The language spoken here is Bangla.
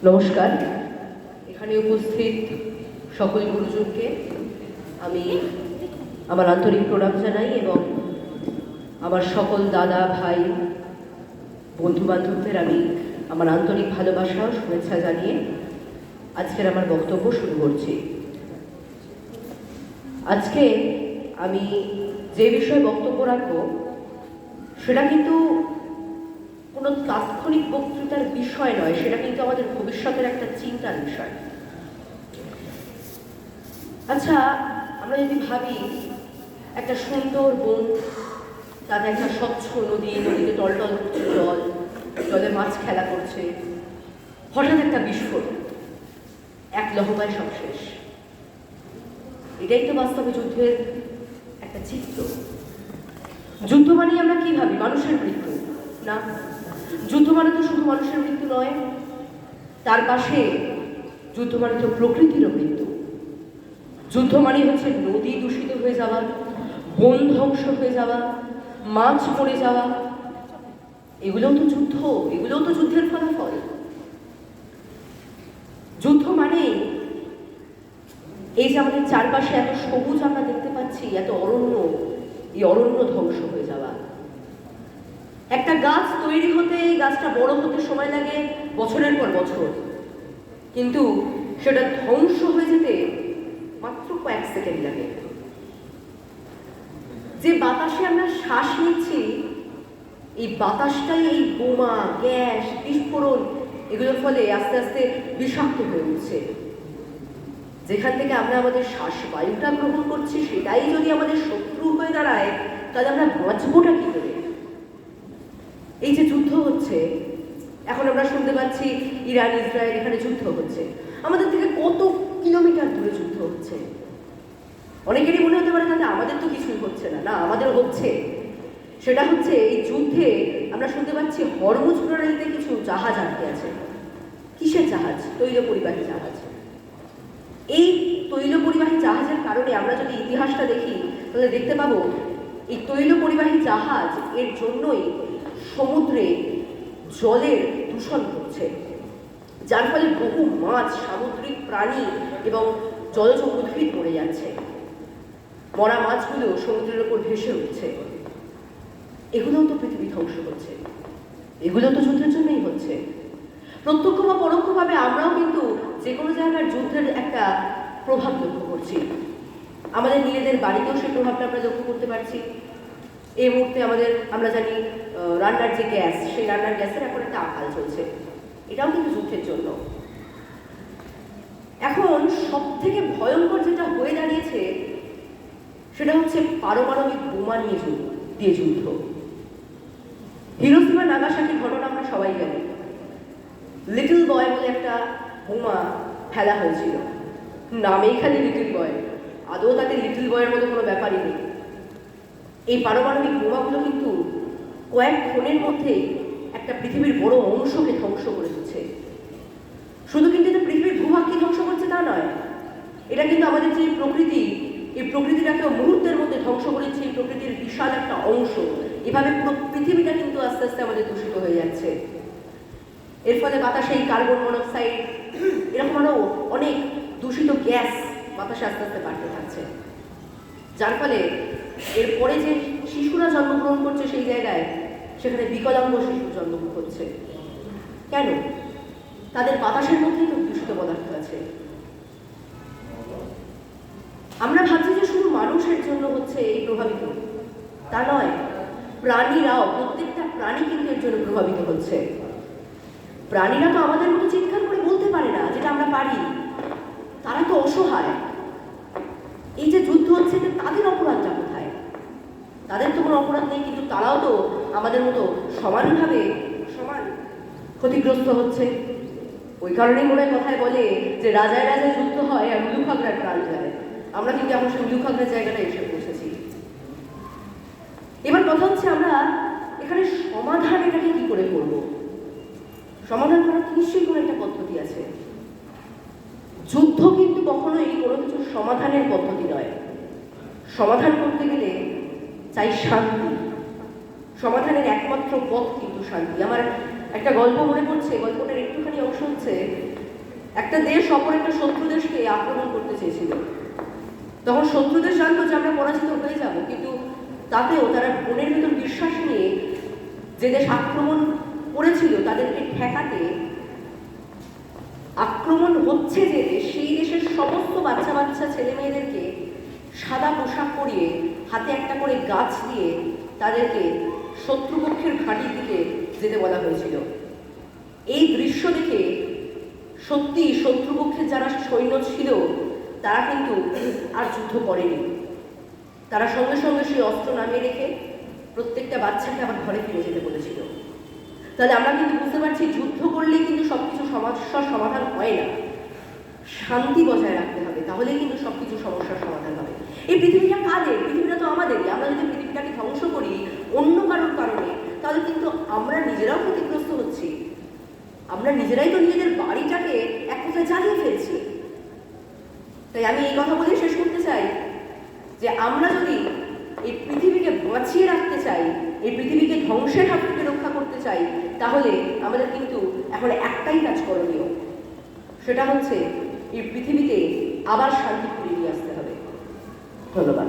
নমস্কার। এখানে উপস্থিত সকল গুরুজনকে আমি আমার আন্তরিক প্রণাম জানাই এবং আমার সকল দাদা ভাই বন্ধু বান্ধবদের আমি আমার আন্তরিক ভালোবাসা ও শুভেচ্ছা জানিয়ে আজকের আমার বক্তব্য শুরু করছি। আজকে আমি যে বিষয়ে বক্তব্য রাখবো সেটা কিন্তু কোনো তাৎক্ষণিক বক্তৃতার বিষয় নয়, সেটা কিন্তু আমাদের ভবিষ্যতের একটা চিন্তার বিষয়। আচ্ছা, আমরা যদি ভাবি একটা সুন্দর বন, তাতে একটা স্বচ্ছ নদী, নদীতে টলটল করছে জল, জলে মাছ খেলা করছে, হঠাৎ একটা বিস্ফোরণ, এক লহমায় সব শেষ। এটাই তো বাস্তবে যুদ্ধের একটা চিত্র। যুদ্ধ মানে আমরা কি ভাবি? মানুষের মৃত্যু না, যুদ্ধ মানে তো শুধু মানুষের মৃত্যু নয়, তার পাশে যুদ্ধ মানে তো প্রকৃতিরও মৃত্যু। যুদ্ধ মানে হচ্ছে নদী দূষিত হয়ে যাওয়া, বন ধ্বংস হয়ে যাওয়া, মাছ পড়ে যাওয়া, এগুলোও তো যুদ্ধ, এগুলোও তো যুদ্ধের ফলাফল। যুদ্ধ মানে এই যে আমাদের চারপাশে এত সবুজ আমরা দেখতে পাচ্ছি, এত অরণ্য, এই অরণ্য ধ্বংস হয়ে যাওয়া। একটা গাছ তৈরি হতে, গাছটা বড় হতে সময় লাগে বছরের পর বছর, কিন্তু সেটা ধ্বংস হয়ে যেতে মাত্র কয়েক সেকেন্ড লাগে। যে বাতাসে আমরা শ্বাস নিচ্ছি, এই বাতাসটাই এই বোমা, গ্যাস, বিস্ফোরণ, এগুলোর ফলে আস্তে আস্তে বিষাক্ত হয়ে উঠছে। যেখান থেকে আমরা আমাদের শ্বাসবায়ুটা গ্রহণ করছি, সেটাই যদি আমাদের শত্রু হয়ে দাঁড়ায়, তাহলে আমরা বাঁচবোটা কি করে? এই যে যুদ্ধ হচ্ছে, এখন আমরা শুনতে পাচ্ছি ইরান ইসরায়েল, এখানে যুদ্ধ হচ্ছে, আমাদের থেকে কত কিলোমিটার দূরে যুদ্ধ হচ্ছে। অনেকেরই মনে হতে পারে তাহলে আমাদের তো কিছুই হচ্ছে না। না, আমাদের হচ্ছে। সেটা হচ্ছে এই যুদ্ধে আমরা শুনতে পাচ্ছি হরমুজ প্রণালীতে কিছু জাহাজ আটকে আছে। কিসের জাহাজ? তৈল পরিবাহী জাহাজ। এই তৈল পরিবাহী জাহাজের কারণে আমরা যদি ইতিহাসটা দেখি, তাহলে দেখতে পাবো এই তৈল পরিবাহী জাহাজ এর জন্যই সমুদ্রে জলের দূষণ হচ্ছে, যার ফলে বহু মাছ, সামুদ্রিক প্রাণী এবং জলজ উদ্ভিদ মরে যাচ্ছে। মরা মাছগুলো সমুদ্রের ওপর ভেসে উঠছে। এগুলোও তো পৃথিবী ধ্বংস হচ্ছে, এগুলো তো যুদ্ধের জন্যই হচ্ছে। প্রত্যক্ষ বা পরোক্ষভাবে আমরাও কিন্তু যে কোনো জায়গার যুদ্ধের একটা প্রভাব লক্ষ্য করছি। আমাদের নিজেদের বাড়িতেও সেই প্রভাবটা আমরা লক্ষ্য করতে পারছি। এই মুহূর্তে আমরা জানি রান্নার যে গ্যাস, সেই রান্নার গ্যাসের এখন একটা আকাল চলছে, এটাও কিন্তু যুদ্ধের জন্য। এখন সব থেকে ভয়ঙ্কর যেটা হয়ে দাঁড়িয়েছে সেটা হচ্ছে পারমাণবিক বোমা দিয়ে যুদ্ধ। হিরোশিমা নাগাসাকির ঘটনা আমরা সবাই জানি। লিটল বয় বলে একটা বোমা ফেলা হয়েছিল, নামেই খালি লিটল বয়, আদৌ তাকে লিটল বয়ের মতো কোনো ব্যাপারই নেই। এই পারমাণবিক বোমাগুলো কিন্তু কয়েক ক্ষণের মধ্যেই একটা পৃথিবীর বড় অংশকে ধ্বংস করে দিচ্ছে। শুধু কিন্তু এটা পৃথিবীর ভূভাগকে ধ্বংস করছে তা নয়, এটা কিন্তু আমাদের যে প্রকৃতি, এই প্রকৃতিটাকেও মুহূর্তের মধ্যে ধ্বংস করেছে। এই প্রকৃতির বিশাল একটা অংশ, এভাবে পুরো পৃথিবীটা কিন্তু আস্তে আস্তে আমাদের দূষিত হয়ে যাচ্ছে। এর ফলে বাতাসে এই কার্বন মনোক্সাইড, এরকম আরও অনেক দূষিত গ্যাস বাতাসে আস্তে আস্তে বাড়তে থাকছে, যার ফলে এরপরে যে শিশুরা জন্মগ্রহণ করছে সেই জায়গায়, সেখানে বিকলাঙ্গ শিশু জন্ম হচ্ছে। কেন? তাদের বাতাসের মধ্যেই তো দূষিত পদার্থ আছে। আমরা ভাবছি যে শুধু মানুষের জন্য হচ্ছে এই প্রভাবিত, তা নয়, প্রাণীরাও, প্রত্যেকটা প্রাণী কিন্তু এর জন্য প্রভাবিত হচ্ছে। প্রাণীরা তো আমাদের মতো চিৎকার করে বলতে পারে না যেটা আমরা পারি, তারা তো অসহায়। এই যে যুদ্ধ হচ্ছে, তাদের অপরাধটা কোথায়? তাদের তো কোনো অপরাধ নেই, কিন্তু তারাও তো আমাদের মতো সমান ক্ষতিগ্রস্ত হচ্ছে। ওই কারণেই মনে হয় কথায় বলে যে রাজায় রাজায় যুদ্ধ হয় আর উলু খাগড়ার প্রাণ যায়। আমরা কিন্তু এখন সেই উলু খাগড়ার জায়গাটা এসে পৌঁছেছি। এবার কথা হচ্ছে আমরা এখানে সমাধান এটাকে কি করে করব? সমাধান করার নিশ্চয়ই কোনো একটা পদ্ধতি আছে। যুদ্ধ কিন্তু কখনোই কোনো কিছু সমাধানের পদ্ধতি নয়। সমাধান করতে গেলে চাই শান্তি। সমাধানের একমাত্র পথ কিন্তু শান্তি। আমার একটা গল্প মনে পড়ছে, গল্পটার একটুখানি অংশ হচ্ছে, একটা দেশ অপর একটা শত্রু দেশকে আক্রমণ করতে চেয়েছিল। তখন শত্রু দেশ জানতো যে আমরা পরাজিত হয়ে যাব, কিন্তু তাতেও তারা মনের ভিতর বিশ্বাস নিয়ে যে দেশ আক্রমণ করেছিল তাদেরকে ঠেকাতে আক্রমণ হচ্ছে যে দেশ, সেই দেশের সমস্ত বাচ্চা বাচ্চা ছেলে মেয়েদেরকে সাদা পোশাক পরিয়ে হাতে একটা করে গাছ দিয়ে তাদেরকে শত্রুপক্ষের ঘাঁটির দিকে যেতে বলা হয়েছিল। এই দৃশ্য দেখে সত্যি শত্রুপক্ষের যারা সৈন্য ছিল তারা কিন্তু আর যুদ্ধ করেনি। তারা সঙ্গে সঙ্গে সেই অস্ত্র নামিয়ে রেখে প্রত্যেকটা বাচ্চাকে আবার ঘরে ফিরে যেতে বলেছিল। তাহলে আমরা কিন্তু বুঝতে পারছি যুদ্ধ করলে কিন্তু সবকিছু সমস্যার সমাধান হয় না, শান্তি বজায় রাখতে হবে, তাহলেই কিন্তু সবকিছু সমস্যার সমাধান হবে। এই পৃথিবীটা কাদের? পৃথিবীটা তো আমাদেরই। আমরা যদি পৃথিবীটাকে ধ্বংস করি অন্য কারোর কারণে, তাহলে কিন্তু আমরা নিজেরাও ক্ষতিগ্রস্ত হচ্ছি। আমরা নিজেরাই তো নিজেদের বাড়িটাকে এক কথায় জ্বালিয়ে ফেলছি। তাই আমি এই কথা বলে শেষ করতে চাই যে আমরা যদি এই পৃথিবীকে বাঁচিয়ে রাখতে চাই, এই পৃথিবীকে ধ্বংসের হাত থেকে রক্ষা করতে চাই, তাহলে আমাদের কিন্তু এখন একটাই কাজ করণীয়, সেটা হচ্ছে এই পৃথিবীতে আবার শান্তি ফিরিয়ে নিয়ে আসতে হবে। ধন্যবাদ।